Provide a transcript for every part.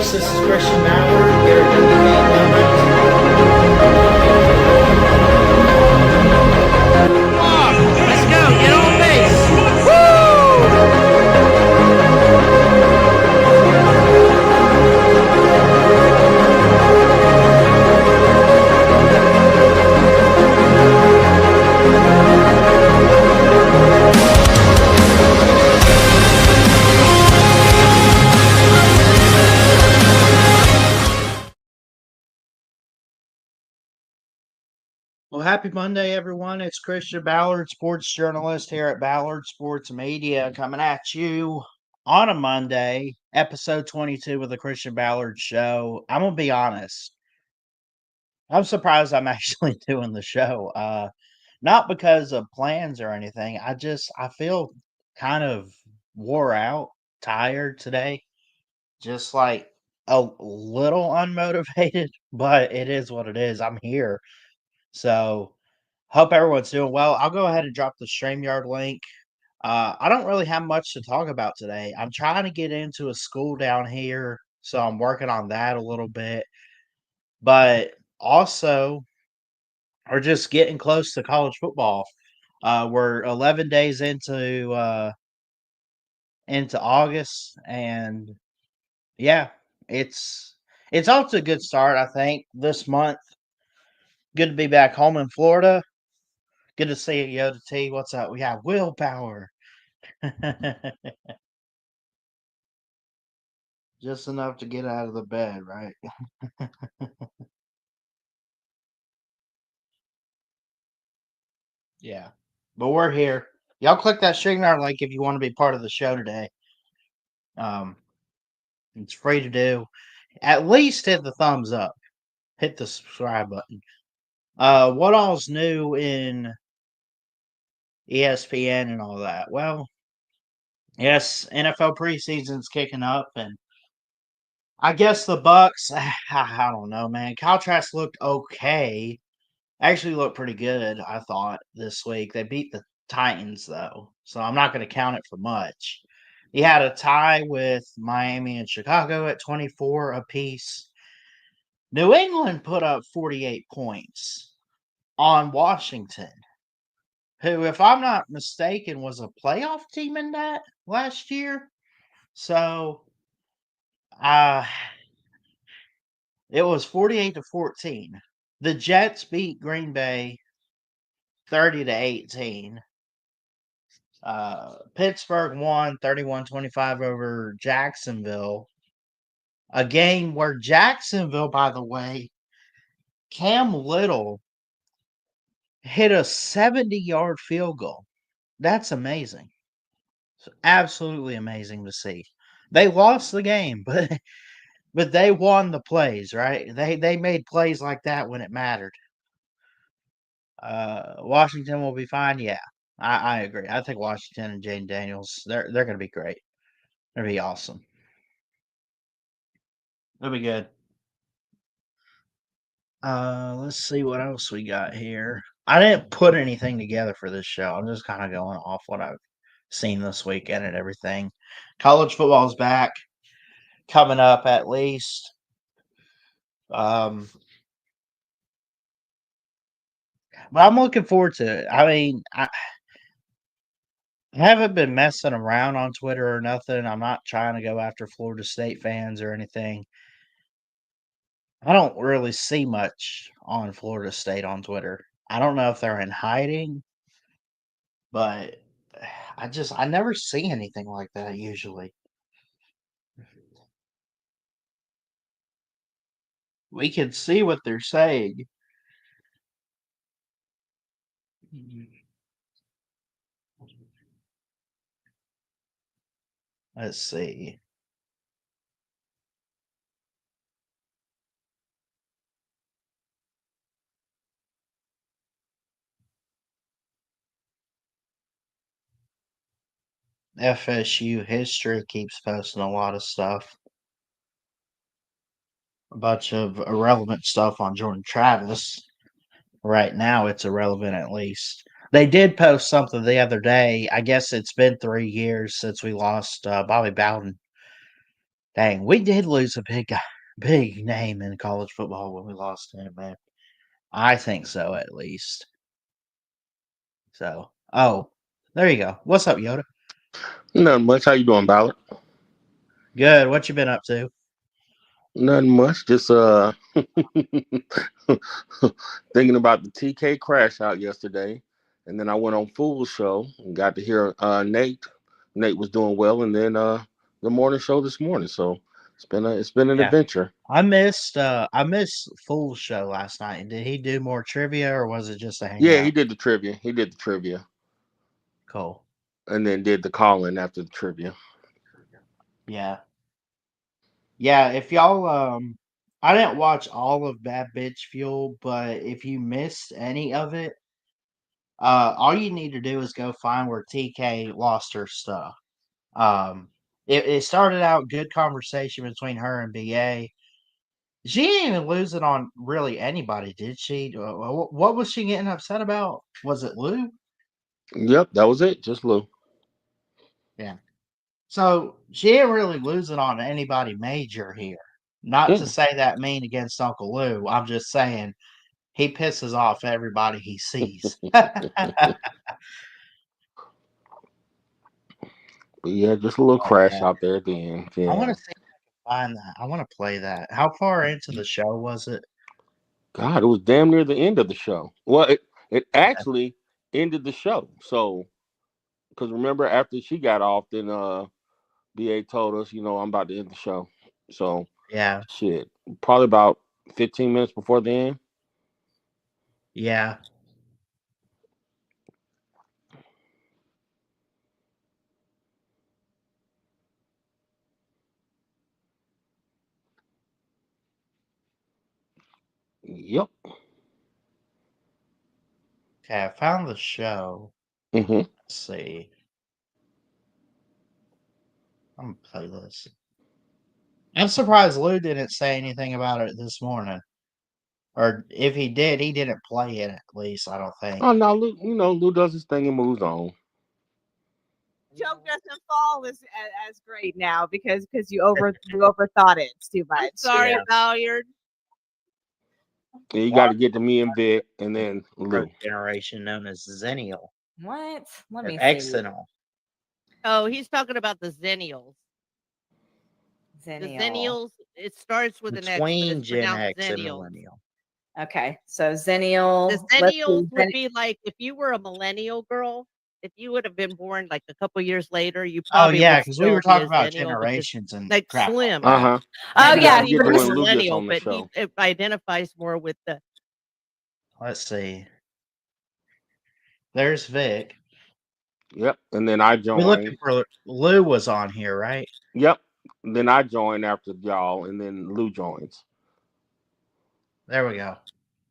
folks. This is Christian Ballard here at Let's go. Get on base. Well, happy Monday, everyone. It's Christian Ballard, sports journalist here at Ballard Sports Media, coming at you on a Monday, episode 22 of the Christian Ballard Show. I'm going to be honest. I'm surprised I'm actually doing the show. Not because of plans or anything. I feel kind of wore out, tired today. Just like a little unmotivated, but it is what it is. I'm here. So, hope everyone's doing well. I'll go ahead and drop the StreamYard link. I don't really have much to talk about today. I'm trying to get into a school down here, so I'm working on that a little bit. But also, we're just getting close to college football. We're 11 days into August, and yeah, it's off to a good start. I think this month. Good to be back home in Florida. Good to see you, Yoda T. What's up? We have willpower. Just enough to get out of the bed, right? Yeah. But we're here. Y'all click that StreamYard link if you want to be part of the show today. Um, it's free to do. At least hit the thumbs up. Hit the subscribe button. What all's new in ESPN and all that? Well, yes, NFL preseason's kicking up, and I guess the Bucks. I don't know, man. Kyle Trask looked okay. Actually, looked pretty good. I thought this week they beat the Titans though, so I'm not going to count it for much. He had a tie with Miami and Chicago at 24 apiece. New England put up 48 points on Washington, who, if I'm not mistaken, was a playoff team in that last year. So, uh, it was 48-14. The Jets beat Green Bay 30-18. Pittsburgh won 31-25 over Jacksonville. A game where Jacksonville, by the way, Cam Little hit a 70-yard field goal. That's amazing. It's absolutely amazing to see. They lost the game, but they won the plays, right? They made plays like that when it mattered. Washington will be fine. Yeah, I agree. I think Washington and Jaden Daniels, they're going to be great. They're going to be awesome. They'll be good. Let's see what else we got here. I didn't put anything together for this show. I'm just kind of going off what I've seen this weekend and everything. College football's back, coming up at least. But I'm looking forward to it. I mean, I haven't been messing around on Twitter or nothing. I'm not trying to go after Florida State fans or anything. I don't really see much on Florida State on Twitter. I don't know if they're in hiding, but I never see anything like that usually. We can see what they're saying. Let's see. FSU history keeps posting a lot of stuff. A bunch of irrelevant stuff on Jordan Travis. Right now, it's irrelevant at least. They did post something the other day. I guess it's been 3 years since we lost Bobby Bowden. Dang, we did lose a big name in college football when we lost him, man. I think so, at least. So, there you go. What's up, Yoda? Nothing much. How you doing, Ballard? Good. What you been up to? Nothing much. Just thinking about the TK crash out yesterday, and then I went on Fool's show and got to hear Nate. Nate was doing well, and then the morning show this morning. So it's been an Yeah. adventure. I missed Fool's show last night. Did he do more trivia or was it just a Yeah, hangout? he did the trivia. Cool. And then did the call-in after the trivia. Yeah. Yeah, if y'all I didn't watch all of Bad Bitch Fuel, but if you missed any of it, all you need to do is go find where TK lost her stuff. It started out good conversation between her and BA. She didn't even lose it on really anybody, did she? What was she getting upset about? Was it Lou? Yep, that was it. Just Lou. Yeah. So she didn't really lose it on anybody major here. Not to say that mean against Uncle Lou. I'm just saying he pisses off everybody he sees. But yeah, just a little Oh, crash yeah. out there at the end. I want Yeah. to see if I can find that. I want to play that. How far into the show was it? God, it was damn near the end of the show. Well, it actually ended the show. So, because remember, after she got off, then BA told us, I'm about to end the show. So, Yeah. shit, probably about 15 minutes before the end. Yeah. Yep. Okay, I found the show. Mm-hmm. Let's see. I'm gonna play this. I'm surprised Lou didn't say anything about it this morning. Or if he did, he didn't play it at least, I don't think. Oh no, Lou does his thing and moves on. Joke doesn't fall as great now because you overthought it too much. Sorry, Yeah. Ballard. Yeah, you got to get to me and Vic, and then Lou. First generation known as Zennial. What? Let me see. Exennial. Oh, he's talking about the Zennials. The Zennial. Zennials, it starts with an X, but Between it's Gen pronounced X and Zennial. Millennial. Okay, so Zennial. The Zennials would be like if you were a millennial girl, if you would have been born like a couple years later, you Oh probably yeah, would because we still were be a talking about Zennial because, generations and like crap. Slim. Uh-huh. Oh He yeah, said he was when a Lou gets millennial, on the but show. it identifies more with the. Let's see. There's Vic. Yep. And then I We're joined. looking for Lou was on here, right? Yep. Then I joined after y'all, and then Lou joins. There we go.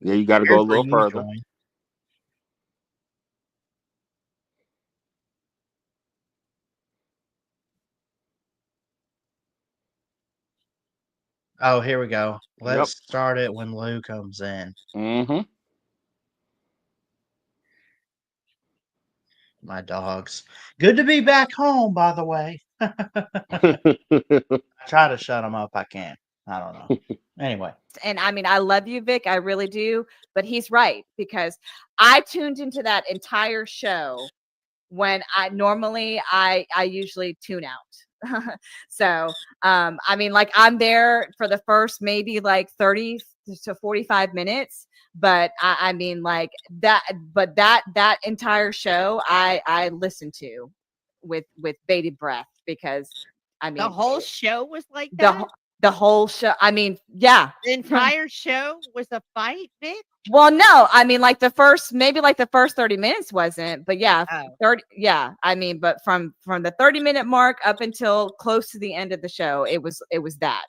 Yeah, you got to Here's go a where little you further. join. Oh, here we go. Let's start it when Lou comes in. Mm-hmm. My dogs. Good to be back home, by the way. I try to shut them up. I can't. I don't know. Anyway. And I mean, I love you, Vic. I really do. But he's right because I tuned into that entire show when I usually tune out. So, I mean, like I'm there for the first maybe like 30 to 45 minutes. But I mean, like that, but that entire show I listened to with bated breath because I mean The whole show was like that. the whole show. I mean, yeah, The entire show was a fight, Vic. well, no, I mean, like the first 30 minutes wasn't, but yeah, 30. Yeah, I mean, but from the 30-minute mark up until close to the end of the show, it was that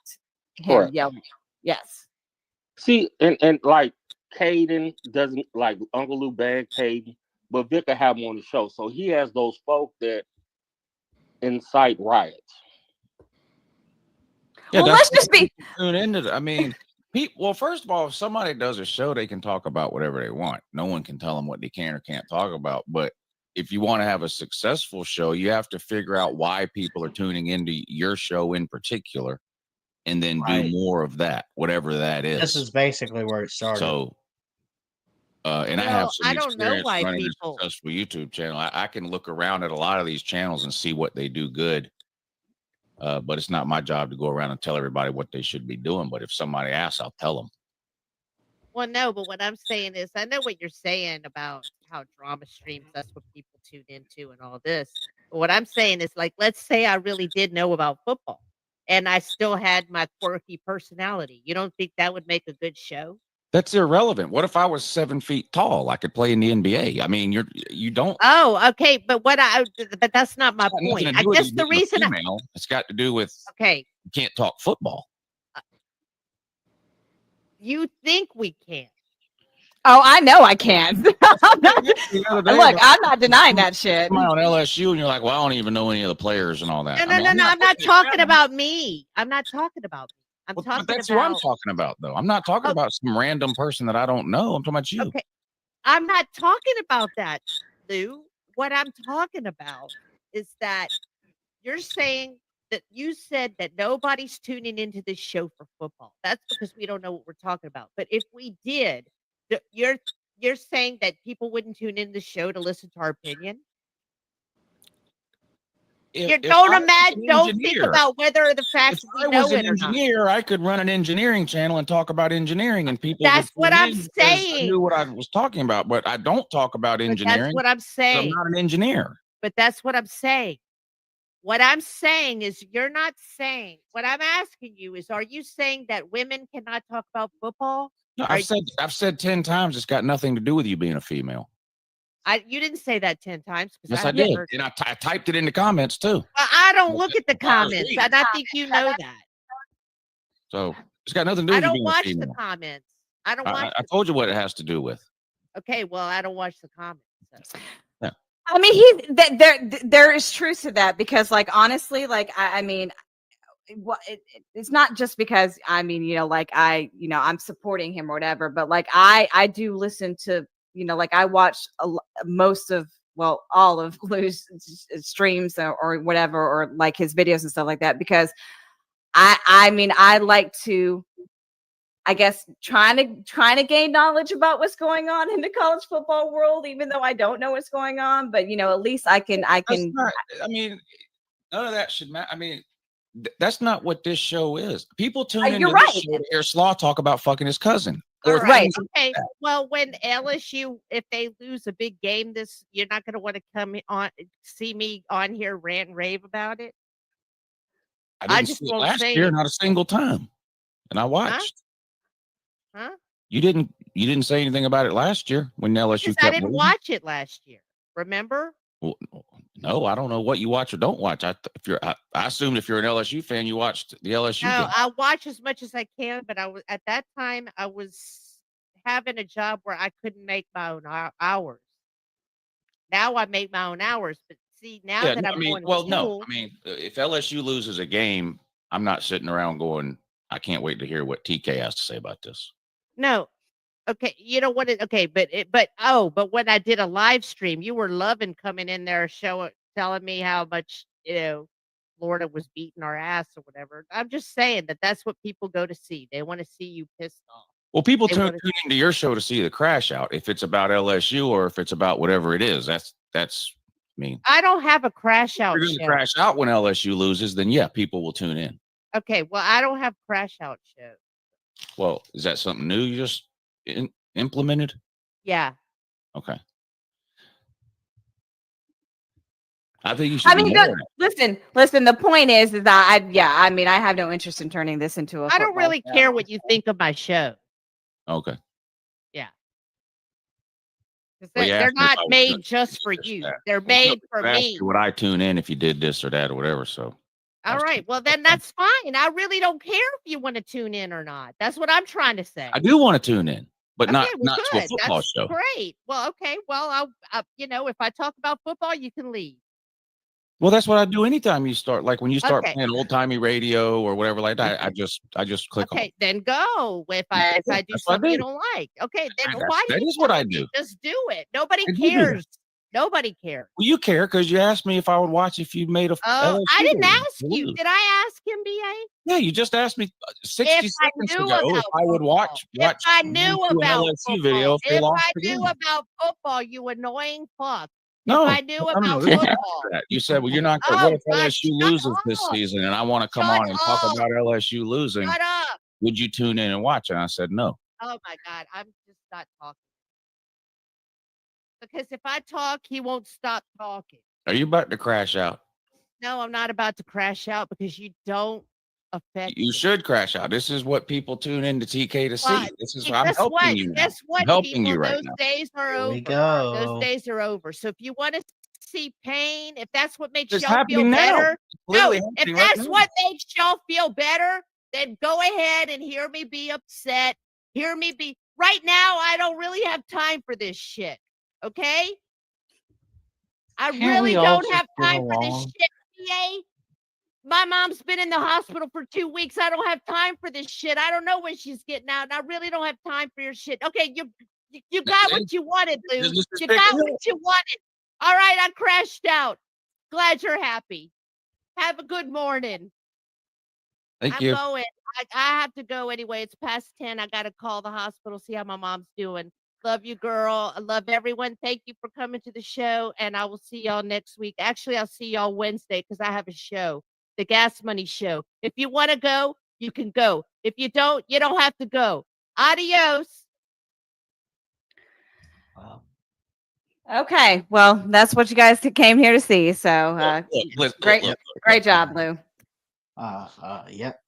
him yelling. Yes. See, and like Caden doesn't like Uncle Lou bad Caden, but Vic will have him on the show, so he has those folk that incite riots. Yeah, Well, that's let's just be. tune into. I mean, well, first of all, if somebody does a show, they can talk about whatever they want. No one can tell them what they can or can't talk about. But if you want to have a successful show, you have to figure out why people are tuning into your show in particular. and then Right. do more of that, whatever that is. This is basically where it started. So, and I Well, have some I don't know experience why running people- a successful YouTube channel. I can look around at a lot of these channels and see what they do good. But it's not my job to go around and tell everybody what they should be doing. But if somebody asks, I'll tell them. Well, no, but what I'm saying is, I know what you're saying about how drama streams, that's what people tune into and all this. But what I'm saying is, like, let's say I really did know about football and I still had my quirky personality. You don't think that would make a good show? That's irrelevant. What if I was 7 feet tall? I could play in the NBA. I mean, you don't. Oh, okay. But but that's not my It's got nothing point. to I do with guess you the being a reason, female. It's got to do with okay, you can't talk football. you think we can. Oh, I know I can. Look, I'm not denying that shit. Come on LSU, and you're like, well, I don't even know any of the players and all that. No, no, no. I'm not talking about me. I'm not talking about me. I'm But talking that's about. who I'm talking about, though. I'm not talking Oh. about some random person that I don't know. I'm talking about you. Okay. I'm not talking about that, Lou. What I'm talking about is that you're saying that you said that nobody's tuning into this show for football. That's because we don't know what we're talking about. But if we did, you're saying that people wouldn't tune in the show to listen to our opinion? If Don't I was imagine. an Don't think engineer- about whether the facts If we I know was an it or not. engineer, I could run an engineering channel and talk about engineering, and people. That's would what tune I'm in because saying. I knew what I was talking about, but I don't talk about But engineering. that's what I'm 'Cause I'm saying. not an engineer. But that's what I'm saying. What I'm saying is you're not saying. What I'm asking you is, are you saying that women cannot talk about football? No, Are I've said 10 times it's got nothing to do with you being a female. You didn't say that 10 times. 'Cause Yes, I did, heard- and I typed it in the comments too. Well, I don't Well, look at the well, I was comments, reading. and I think you know that. So it's got nothing to do I with you don't being a watch the female. comments. I don't watch. I told you what it has to do with. Okay, well, I don't watch the comments. So. I mean, there is truth to that because, like, honestly, like, I mean, it's not just because like I'm supporting him or whatever, but like I do listen to like I watch most of all of Lou's streams or whatever, or like his videos and stuff like that, because I mean I like to, I guess, trying to gain knowledge about what's going on in the college football world, even though I don't know what's going on. But at least I can. I mean, none of that should matter. I mean, that's not what this show is. People tune into you're this right. show to hear Slaw talk about fucking his cousin. All Or right. things Okay. like that. Well, when LSU, if they lose a big game, you're not going to want to come on, see me on here rant and rave about it. I I didn't just see it won't last say year, it. not a single time, and I watched. Huh? You didn't say anything about it last year when LSU Because kept I didn't losing? watch it last year. Remember? Well, no, I don't know what you watch or don't watch. I assumed if you're an LSU fan, you watched the LSU No, game. I watch as much as I can, but I was at that time I was having a job where I couldn't make my own hours. Now I make my own hours, but see now Yeah, that no, I'm I mean, going to well, school, no, I mean, if LSU loses a game, I'm not sitting around going, I can't wait to hear what TK has to say about this. no. Okay, you know what? Okay, but when I did a live stream, you were loving coming in there, telling me how much Florida was beating our ass or whatever. I'm just saying that's what people go to see. They want to see you pissed off. Well, people They tune wanna- into your show to see the crash out. If it's about LSU or if it's about whatever it is, that's. I mean, I don't have a crash out if you're going to show. crash out when LSU loses, then yeah, people will tune in. Okay, well, I don't have crash out shows. Well, is that something new you just implemented? Yeah. Okay. I think you should. I mean, listen. The point is that I mean, I have no interest in turning this into a. I don't football really show. care what you think of my show. Okay. 'Cause Well, you they're asked me if not I was made gonna just for do you. that. They're Well, made for I asked me. you would I tune in if you did this or that or whatever? So. All that's right. Well, then fine. that's fine. I really don't care if you want to tune in or not. That's what I'm trying to say. I do want to tune in, but Okay, not well, to a good. football That's show. great. Well, okay. Well, if I talk about football, you can leave. Well, that's what I do anytime you start. Like when you start Okay. playing old timey radio or whatever like that, I just click Okay, on. then go. If I do That's what I something you do. don't like, okay, then That- why do that you is what I tell me? do. Just do it. Nobody I do do that. cares. Nobody cares. Well, you care because you asked me if I would watch if you made a. Oh, I LSU didn't game. ask you. Did I ask him, BA? Yeah, you just asked me 60 If I seconds knew ago if about I would football. watch If I you knew do an about LSU video football. if they If lost I the knew game. about football, you annoying fuck. No, If I knew no, about this is after football. that. You said, well, you're not going. Oh, What if God, LSU shut loses this up. season and I want to come Shut on and talk up. about LSU losing? Shut up. Would you tune in and watch? And I said, no. Oh, my God. I'm just not talking. Because if I talk, he won't stop talking. Are you about to crash out? No, I'm not about to crash out because you don't affect You me. should crash out. This is what people tune into TK to see. Well, This is and what I'm guess helping what? you now. Guess what, I'm helping people? you right Those now. days are Here over. we go. Those days are over. So if you want to see pain, if that's what makes It's y'all feel happening now. better, It's literally no, if happening right that's now. what makes y'all feel better, then go ahead and hear me be upset. Hear me be. Right now, I don't really have time for this shit. Okay? I Can't really we all don't just have get time for this along? shit, PA. My mom's been in the hospital for 2 weeks. I don't have time for this shit. I don't know when she's getting out, and I really don't have time for your shit. Okay, you got what you wanted, Lou. Just You pick got it up. what you wanted. All right, I crashed out. Glad you're happy. Have a good morning. Thank I'm you. going. I have to go anyway. It's past 10. I got to call the hospital, see how my mom's doing. Love you, girl. I love everyone. Thank you for coming to the show, and I will see y'all next week. Actually, I'll see y'all Wednesday because I have a show, the Gas Money Show. If you want to go, you can go. If you don't have to go. Adios. Wow. Okay, well, that's what you guys came here to see. So great, great job, Lou. Yep.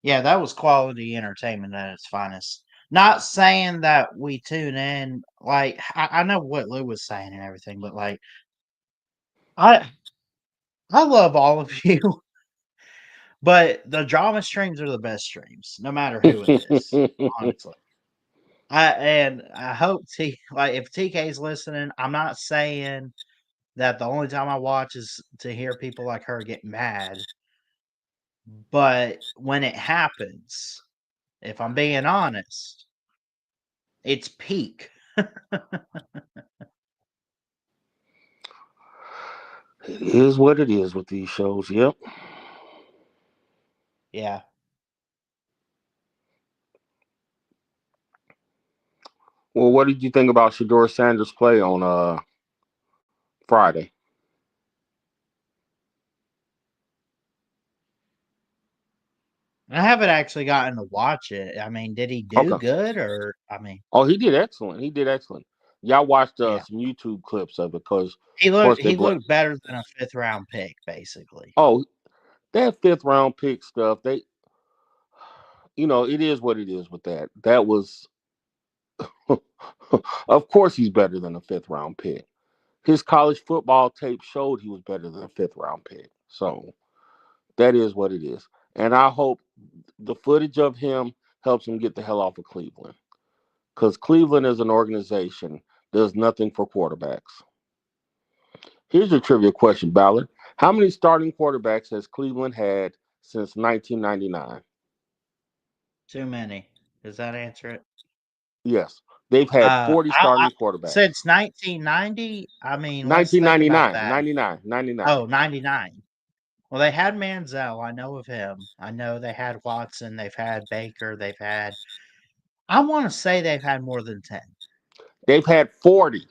Yeah, that was quality entertainment at its finest. Not saying that we tune in, like I know what Lou was saying and everything, but like I love all of you, but the drama streams are the best streams, no matter who it is. Honestly. I hope if TK's listening, I'm not saying that the only time I watch is to hear people like her get mad. But when it happens, if I'm being honest, it's peak. It is what it is with these shows. Yep. Yeah. Well, what did you think about Shador Sanders' play on Friday? I haven't actually gotten to watch it. I mean, did he do good or Oh, he did excellent. He did excellent. Y'all watched Yeah. some YouTube clips of it because he looked better than a 5th round pick, basically. Oh, that 5th round pick stuff, it is what it is with that. That was of course he's better than a 5th round pick. His college football tape showed he was better than a 5th round pick. So that is what it is. And I hope the footage of him helps him get the hell off of Cleveland. Because Cleveland as an organization does nothing for quarterbacks. Here's your trivia question, Ballard. How many starting quarterbacks has Cleveland had since 1999? Too many. Does that answer it? Yes. They've had 40 starting quarterbacks. Since 1990, I mean, let's think about 1999. that. 99. Oh, 99. Well, they had Manziel. I know of him. I know they had Watson. They've had Baker. I want to say they've had more than 10. They've had 40.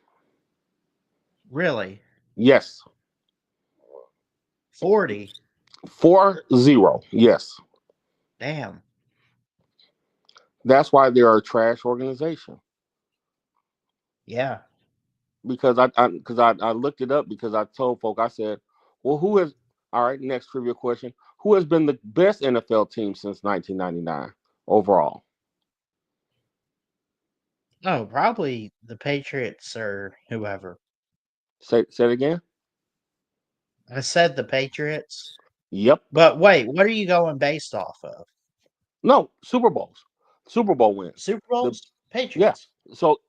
Really? Yes. 40? 40. Yes. Damn. That's why they're a trash organization. Yeah. Because I looked it up because I told folk, I said, well, all right, next trivia question. Who has been the best NFL team since 1999 overall? Oh, probably the Patriots or whoever. Say it again? I said the Patriots. Yep. But wait, what are you going based off of? No, Super Bowls. Super Bowl wins. Super Bowls? Patriots. Yeah. So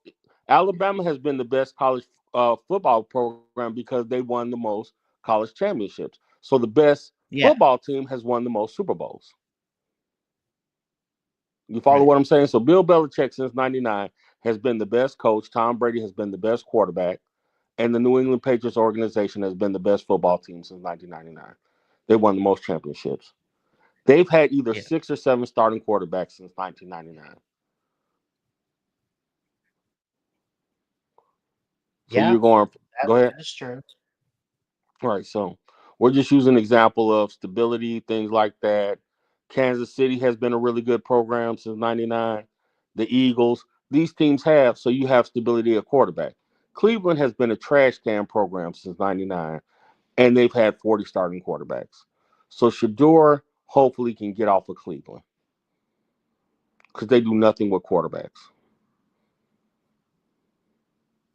Alabama has been the best college football program because they won the most college championships. So the best football team has won the most Super Bowls. You follow what I'm saying? So Bill Belichick since 99 has been the best coach. Tom Brady has been the best quarterback. And the New England Patriots organization has been the best football team since 1999. They won the most championships. They've had either Yeah. 6 or 7 starting quarterbacks since 1999. So Yeah, you're going, go ahead. that's true. All right, so we're just using an example of stability, things like that. Kansas City has been a really good program since 99. The Eagles, these teams have, so you have stability at quarterback. Cleveland has been a trash can program since 99, and they've had 40 starting quarterbacks. So Shador hopefully can get off of Cleveland because they do nothing with quarterbacks.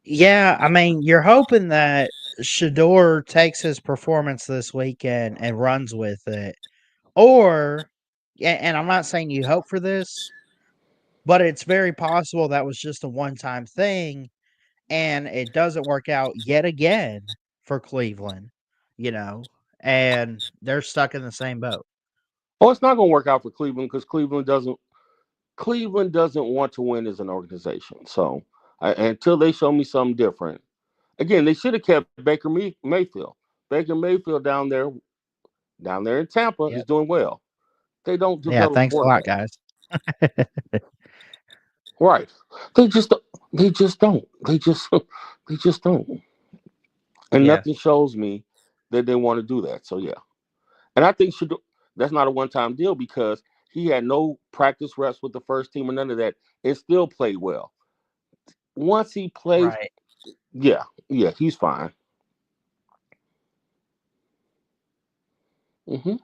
Yeah, I mean, you're hoping that Shador takes his performance this weekend and runs with it. Or, and I'm not saying you hope for this, but it's very possible that was just a one-time thing and it doesn't work out yet again for Cleveland, and they're stuck in the same boat. Oh, it's not going to work out for Cleveland because Cleveland doesn't want to win as an organization. So until they show me something different, again, they should have kept Baker Mayfield. Baker Mayfield down there in Tampa is Yep. doing well. They don't Yeah, develop thanks a lot, quarterbacks. guys. Right. They just don't. They just don't. They just don't. And Yeah. nothing shows me that they want to do that. So yeah. And I think that's not a one-time deal because he had no practice reps with the first team or none of that and still played well. Once he plays, Right. yeah, he's fine. Because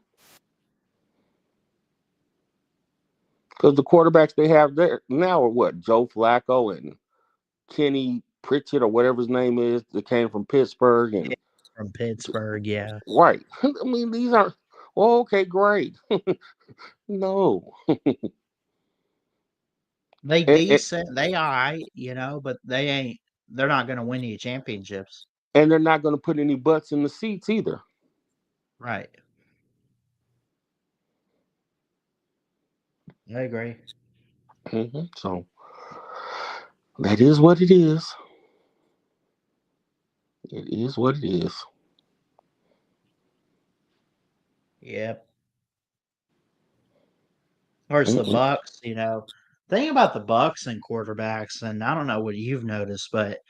the quarterbacks they have there now are what? Joe Flacco and Kenny Pritchett or whatever his name is that came from Pittsburgh. And From Pittsburgh, yeah. right. I mean, these are, well, okay, great. No. They And, decent, they all right, but they're not going to win any championships. and they're not going to put any butts in the seats either. Right. I agree. So that is what it is. It is what it is. Yep. Of course, the Bucks, thing about the Bucks and quarterbacks, and I don't know what you've noticed, but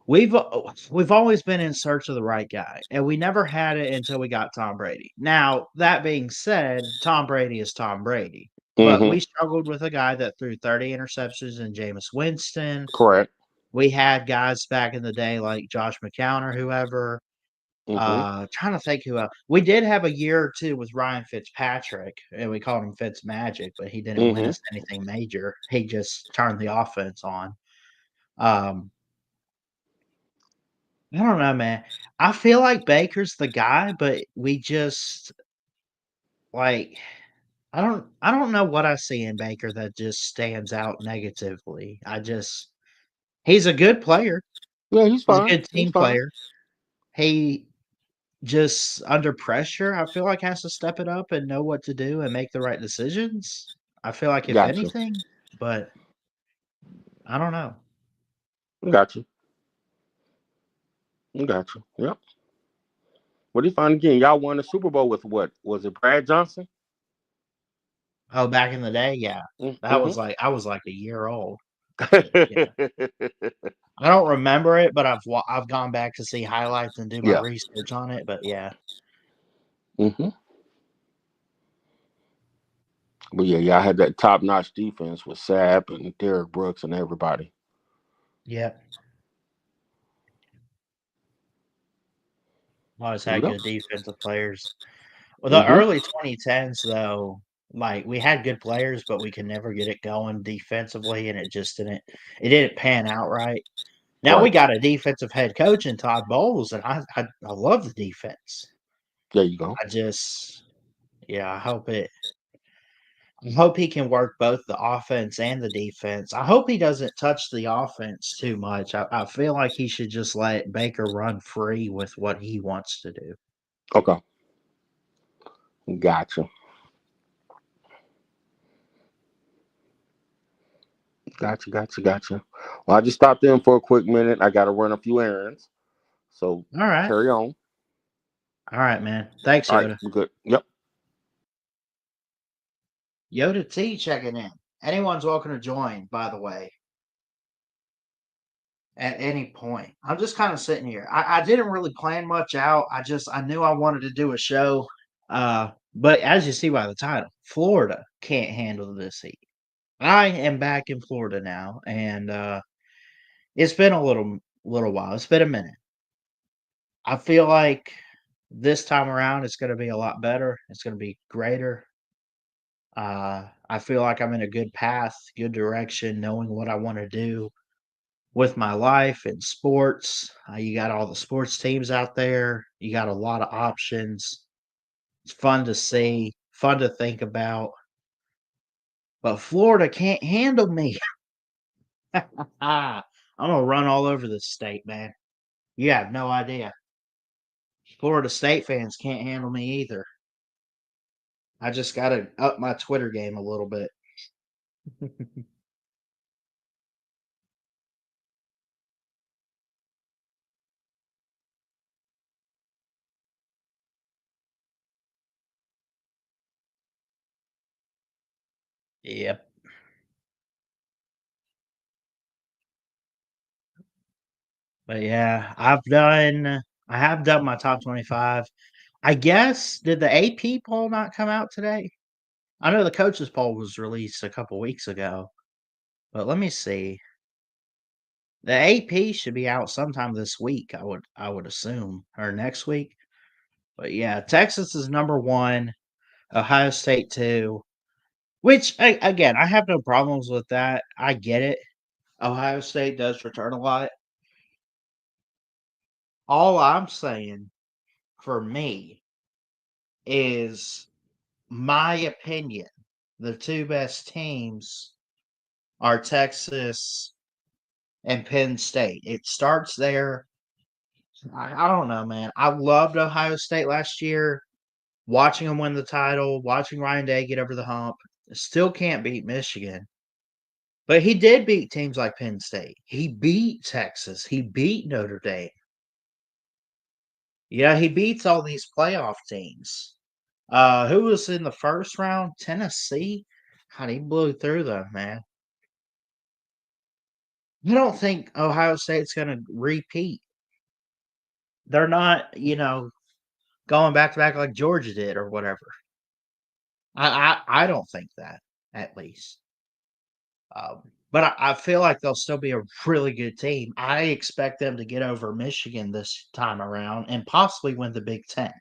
we've always been in search of the right guy, and we never had it until we got Tom Brady. Now, that being said, Tom Brady is Tom Brady, but we struggled with a guy that threw 30 interceptions in Jameis Winston. Correct. We had guys back in the day like Josh McCown or whoever. Trying to think who else. We did have a year or two with Ryan Fitzpatrick, and we called him Fitzmagic, but he didn't win us anything major. He just turned the offense on. I don't know, man. I feel like Baker's the guy, but we just like I don't know what I see in Baker that just stands out negatively. He's a good player. Yeah, he's He's a fine. good team player. He just under pressure, I feel like has to step it up and know what to do and make the right decisions. I feel like if anything, but I don't know. Gotcha. Yep. What do you find again? Y'all won the Super Bowl with what? Was it Brad Johnson? Oh, back in the day, yeah. That was I was like a year old. Yeah. I don't remember it, but I've gone back to see highlights and do my research on it. But yeah. But yeah, y'all had that top-notch defense with Sapp and Derek Brooks and everybody. Yep. Always had good defensive players. Well, the early 2010s, though, like we had good players, but we could never get it going defensively, and it didn't pan out right. Now we got a defensive head coach in Todd Bowles, and I love the defense. There you go. I hope he can work both the offense and the defense. I hope he doesn't touch the offense too much. I feel like he should just let Baker run free with what he wants to do. Okay. Gotcha. Well, I just stopped in for a quick minute. I got to run a few errands. So All right. carry on. All right, man. Thanks, All right, Yoda. I'm good. Yep. Yoda T checking in. Anyone's welcome to join, by the way, at any point. I'm just kind of sitting here. I didn't really plan much out. I knew I wanted to do a show. But as you see by the title, Florida can't handle this heat. I am back in Florida now, and it's been a little while. It's been a minute. I feel like this time around it's going to be a lot better. It's going to be greater. I feel like I'm in a good path, good direction, knowing what I want to do with my life and sports. You got all the sports teams out there. You got a lot of options. It's fun to see, fun to think about. But Florida can't handle me. I'm gonna run all over this state, man. You have no idea. Florida State fans can't handle me either. I just gotta up my Twitter game a little bit. Yep. But yeah, I have done my top 25. I guess did the AP poll not come out today? I know the coaches poll was released a couple weeks ago, but let me see. The AP should be out sometime this week, I would assume, or next week. But yeah, Texas is number 1, Ohio State 2, which again, I have no problems with that. I get it. Ohio State does return a lot. All I'm saying for me is my opinion. The 2 best teams are Texas and Penn State. It starts there. I don't know, man. I loved Ohio State last year. Watching them win the title, watching Ryan Day get over the hump. Still can't beat Michigan. But he did beat teams like Penn State. He beat Texas. He beat Notre Dame. Yeah, he beats all these playoff teams. Who was in the first round? Tennessee? God, he blew through them, man. I don't think Ohio State's going to repeat. They're not, going back to back like Georgia did or whatever. I don't think that, at least. But I feel like they'll still be a really good team. I expect them to get over Michigan this time around and possibly win the Big Ten.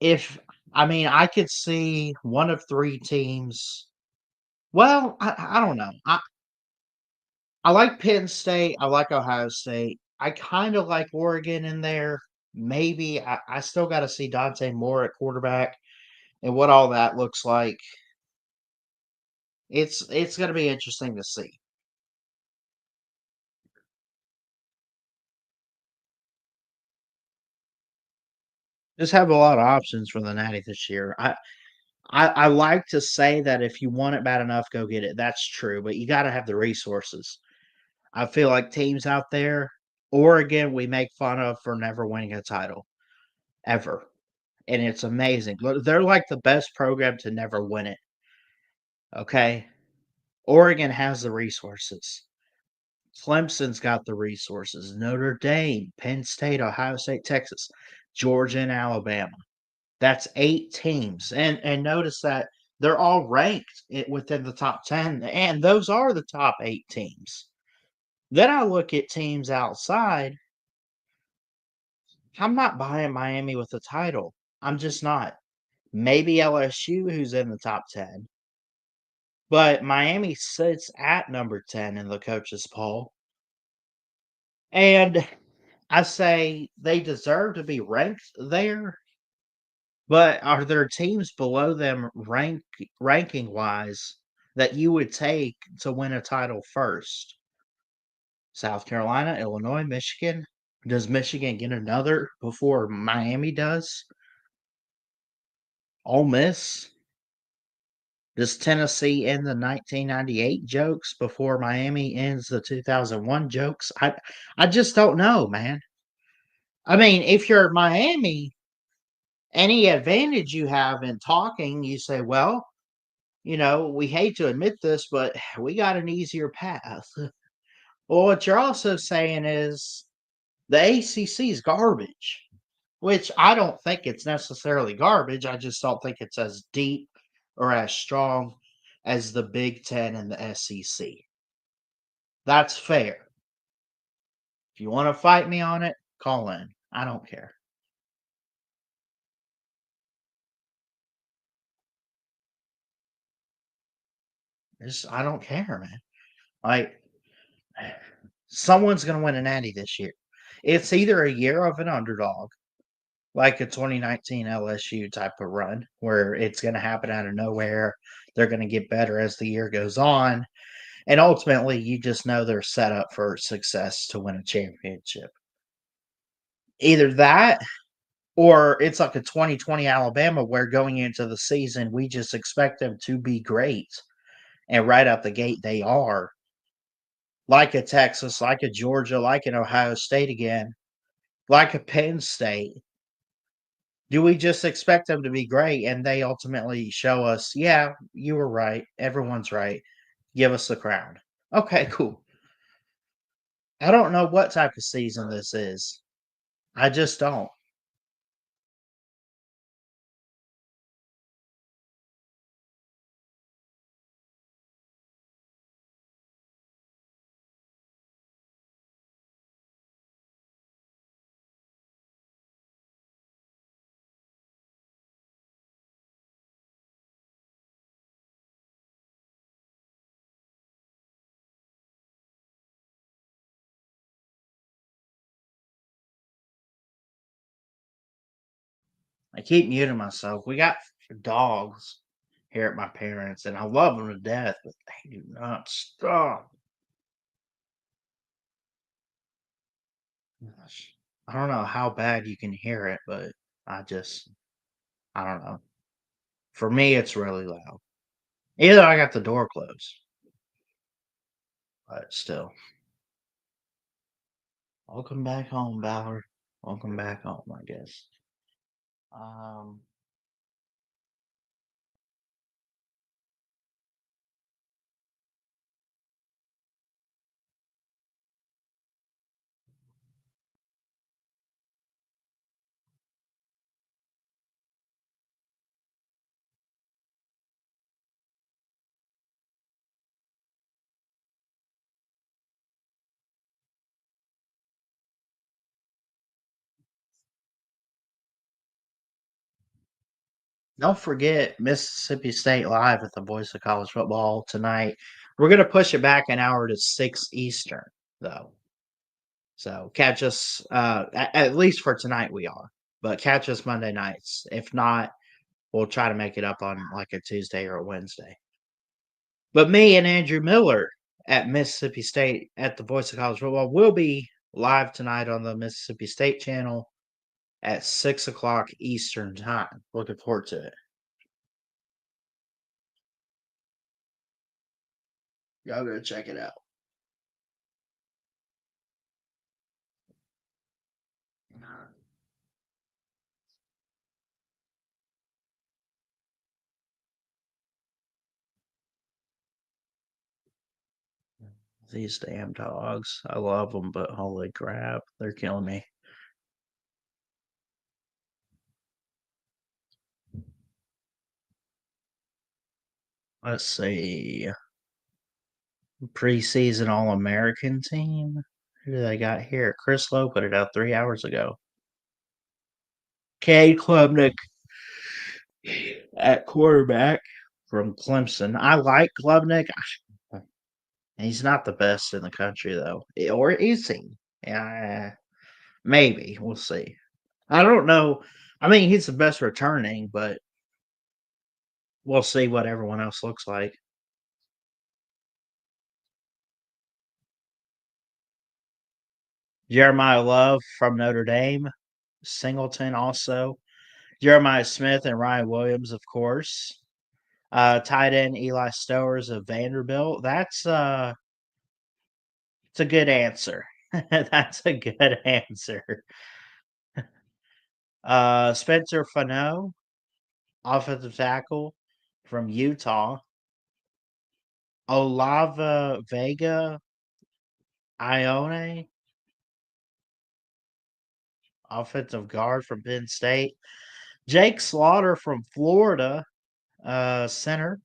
I could see one of 3 teams. Well, I don't know. I like Penn State. I like Ohio State. I kind of like Oregon in there. Maybe I still got to see Dante Moore at quarterback and what all that looks like. It's going to be interesting to see. Just have a lot of options for the Natty this year. I like to say that if you want it bad enough, go get it. That's true, but you got to have the resources. I feel like teams out there, Oregon, we make fun of for never winning a title ever, and it's amazing. They're like the best program to never win it. Okay, Oregon has the resources. Clemson's got the resources. Notre Dame, Penn State, Ohio State, Texas, Georgia, and Alabama. That's 8 teams, and notice that they're all ranked within the top 10, and those are the top 8 teams. Then I look at teams outside. I'm not buying Miami with the title. I'm just not. Maybe LSU, who's in the top 10, but Miami sits at number 10 in the coaches poll, and I say they deserve to be ranked there. But are there teams below them ranking wise that you would take to win a title first? South Carolina, Illinois, Michigan. Does Michigan get another before Miami does? Ole Miss. Does Tennessee end the 1998 jokes before Miami ends the 2001 jokes? I just don't know, man. I mean, if you're Miami, any advantage you have in talking, you say, well, we hate to admit this, but we got an easier path. Well, what you're also saying is the ACC is garbage, which I don't think it's necessarily garbage. I just don't think it's as deep or as strong as the Big Ten and the SEC. That's fair. If you want to fight me on it, call in. I don't care. I don't care, man. Like, someone's going to win a natty this year. It's either a year of an underdog, like a 2019 LSU type of run, where it's going to happen out of nowhere. They're going to get better as the year goes on. And ultimately, you just know they're set up for success to win a championship. Either that, or it's like a 2020 Alabama where going into the season, we just expect them to be great. And right out the gate, they are. Like a Texas, like a Georgia, like an Ohio State again, like a Penn State. Do we just expect them to be great and they ultimately show us, yeah, you were right. Everyone's right. Give us the crown. Okay, cool. I don't know what type of season this is. I just don't. I keep muting myself. We got dogs here at my parents, and I love them to death, but they do not stop. Gosh. I don't know how bad you can hear it, but I don't know. For me, it's really loud. Either I got the door closed, but still. Welcome back home, Ballard. Welcome back home, I guess. Um, don't forget Mississippi State Live at the Voice of College Football tonight. We're going to push it back an hour to 6 Eastern, though. So catch us, at least for tonight, we are. But catch us Monday nights. If not, we'll try to make it up on like a Tuesday or a Wednesday. But me and Andrew Miller at Mississippi State at the Voice of College Football will be live tonight on the Mississippi State channel at 6 o'clock Eastern time. Looking forward to it. Y'all go check it out. These damn dogs. I love them, but holy crap, they're killing me. Let's see. Preseason All American team. Who do they got here? Chris Lowe put it out 3 hours ago. Cade Klubnik at quarterback from Clemson. I like Klubnik. He's not the best in the country, though. Or is he? Yeah, maybe. We'll see. I don't know. I mean, he's the best returning, but we'll see what everyone else looks like. Jeremiah Love from Notre Dame. Singleton also. Jeremiah Smith and Ryan Williams, of course. Tight end Eli Stowers of Vanderbilt. It's a good answer. That's a good answer. Spencer Fano, offensive tackle from Utah. Olava Vega Ione, offensive guard from Penn State. Jake Slaughter from Florida, center.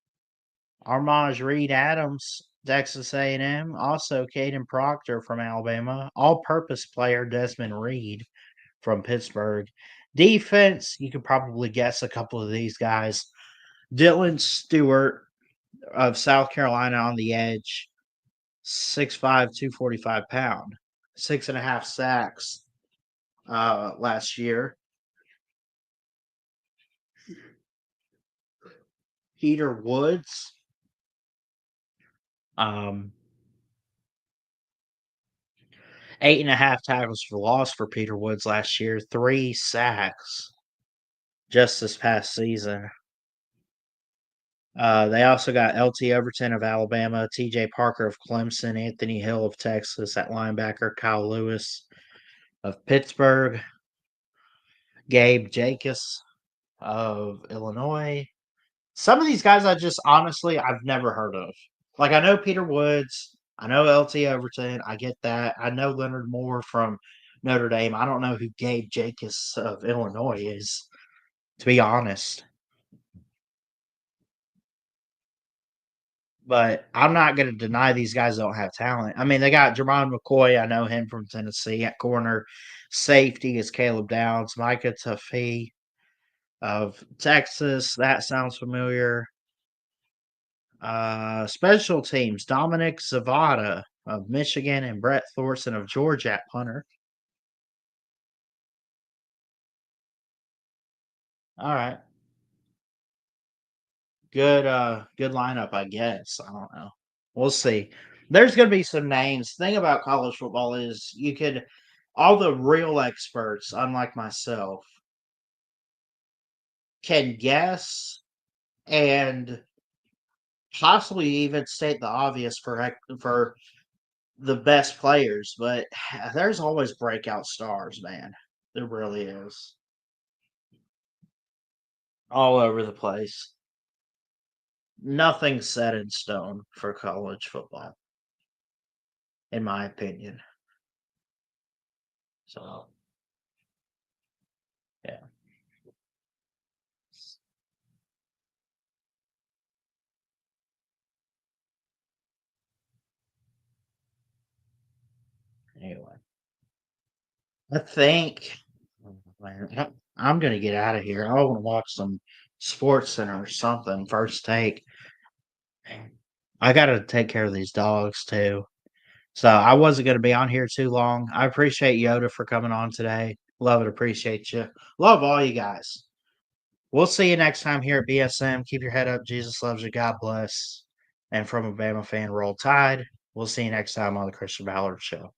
Armaj Reed Adams, Texas A&M. Also, Caden Proctor from Alabama. All-purpose player Desmond Reed from Pittsburgh. Defense, you could probably guess a couple of these guys. Dylan Stewart of South Carolina on the edge. 6'5", 245 pound. 6.5 sacks last year. Peter Woods. 8.5 tackles for loss for Peter Woods last year. 3 sacks just this past season. They also got LT Overton of Alabama, TJ Parker of Clemson, Anthony Hill of Texas at linebacker, Kyle Lewis of Pittsburgh, Gabe Jacobs of Illinois. Some of these guys I've never heard of. Like, I know Peter Woods, I know LT Overton, I get that. I know Leonard Moore from Notre Dame. I don't know who Gabe Jacobs of Illinois is, to be honest. But I'm not going to deny these guys don't have talent. I mean, they got Jermon McCoy. I know him from Tennessee at corner. Safety is Caleb Downs. Micah Tuffy of Texas. That sounds familiar. Special teams, Dominic Zavada of Michigan and Brett Thorson of Georgia at punter. All right. Good lineup, I guess. I don't know. We'll see. There's going to be some names. The thing about college football is all the real experts, unlike myself, can guess and possibly even state the obvious for the best players, but there's always breakout stars, man. There really is. All over the place. Nothing's set in stone for college football, in my opinion. So, yeah. Anyway, I think man, I'm going to get out of here. I want to watch some Sports Center or something. First take. I got to take care of these dogs too. So I wasn't going to be on here too long. I appreciate Yoda for coming on today. Love it. Appreciate you. Love all you guys. We'll see you next time here at BSM. Keep your head up. Jesus loves you. God bless. And from a Bama fan, roll tide. We'll see you next time on the Christian Ballard Show.